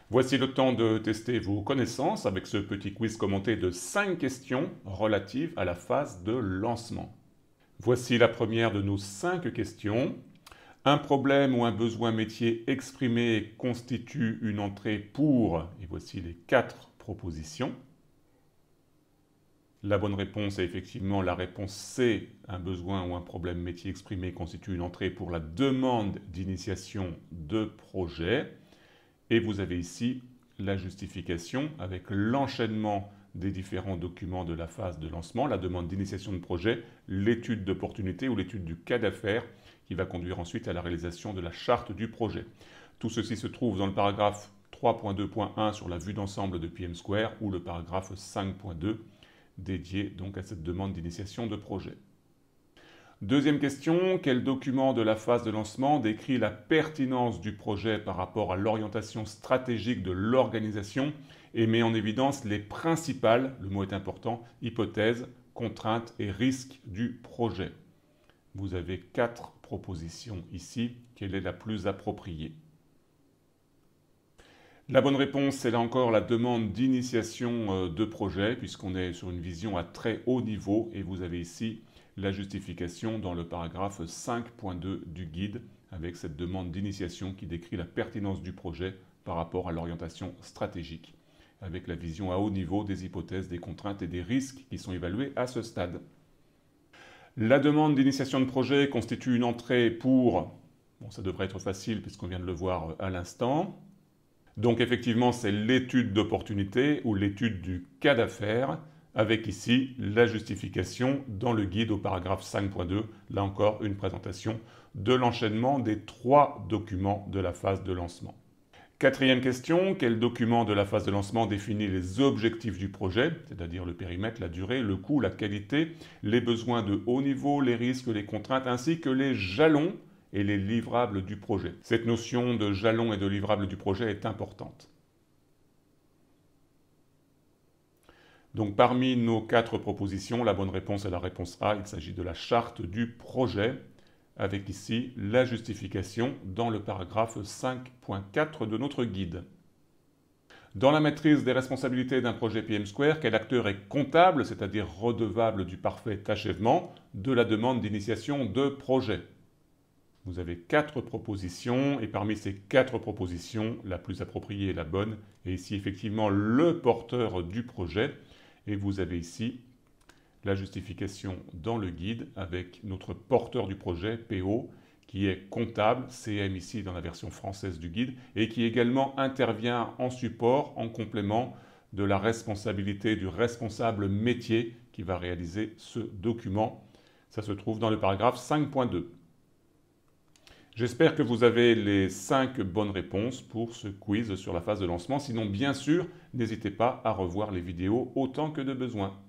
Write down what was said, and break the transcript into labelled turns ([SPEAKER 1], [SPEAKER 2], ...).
[SPEAKER 1] Voici le temps de tester vos connaissances avec ce petit quiz commenté de 5 questions relatives à la phase de lancement. Voici la première de nos 5 questions. Un problème ou un besoin métier exprimé constitue une entrée pour, et voici les 4 propositions. La bonne réponse est effectivement la réponse C. Un besoin ou un problème métier exprimé constitue une entrée pour la demande d'initiation de projet. Et vous avez ici la justification avec l'enchaînement des différents documents de la phase de lancement, la demande d'initiation de projet, l'étude d'opportunité ou l'étude du cas d'affaires qui va conduire ensuite à la réalisation de la charte du projet. Tout ceci se trouve dans le paragraphe 3.2.1 sur la vue d'ensemble de PM Square ou le paragraphe 5.2 dédié donc à cette demande d'initiation de projet. Deuxième question, quel document de la phase de lancement décrit la pertinence du projet par rapport à l'orientation stratégique de l'organisation et met en évidence les principales, le mot est important, hypothèses, contraintes et risques du projet? Vous avez 4 propositions ici. Quelle est la plus appropriée? La bonne réponse, c'est là encore la demande d'initiation de projet, puisqu'on est sur une vision à très haut niveau, et vous avez ici la justification dans le paragraphe 5.2 du guide, avec cette demande d'initiation qui décrit la pertinence du projet par rapport à l'orientation stratégique, avec la vision à haut niveau des hypothèses, des contraintes et des risques qui sont évalués à ce stade. La demande d'initiation de projet constitue une entrée pour, bon, ça devrait être facile puisqu'on vient de le voir à l'instant. Donc effectivement, c'est l'étude d'opportunité ou l'étude du cas d'affaires, avec ici la justification dans le guide au paragraphe 5.2, là encore une présentation de l'enchaînement des 3 documents de la phase de lancement. Quatrième question, quel document de la phase de lancement définit les objectifs du projet, c'est-à-dire le périmètre, la durée, le coût, la qualité, les besoins de haut niveau, les risques, les contraintes, ainsi que les jalons et les livrables du projet. Cette notion de jalons et de livrables du projet est importante. Donc parmi nos 4 propositions, la bonne réponse est la réponse A, il s'agit de la charte du projet, avec ici la justification dans le paragraphe 5.4 de notre guide. Dans la maîtrise des responsabilités d'un projet PM Square, quel acteur est comptable, c'est-à-dire redevable du parfait achèvement de la demande d'initiation de projet? Vous avez 4 propositions, et parmi ces 4 propositions, la plus appropriée est la bonne, et ici effectivement le porteur du projet, et vous avez ici la justification dans le guide avec notre porteur du projet, PO, qui est comptable, CM ici dans la version française du guide, et qui également intervient en support, en complément de la responsabilité du responsable métier qui va réaliser ce document. Ça se trouve dans le paragraphe 5.2. J'espère que vous avez les 5 bonnes réponses pour ce quiz sur la phase de lancement. Sinon, bien sûr, n'hésitez pas à revoir les vidéos autant que de besoin.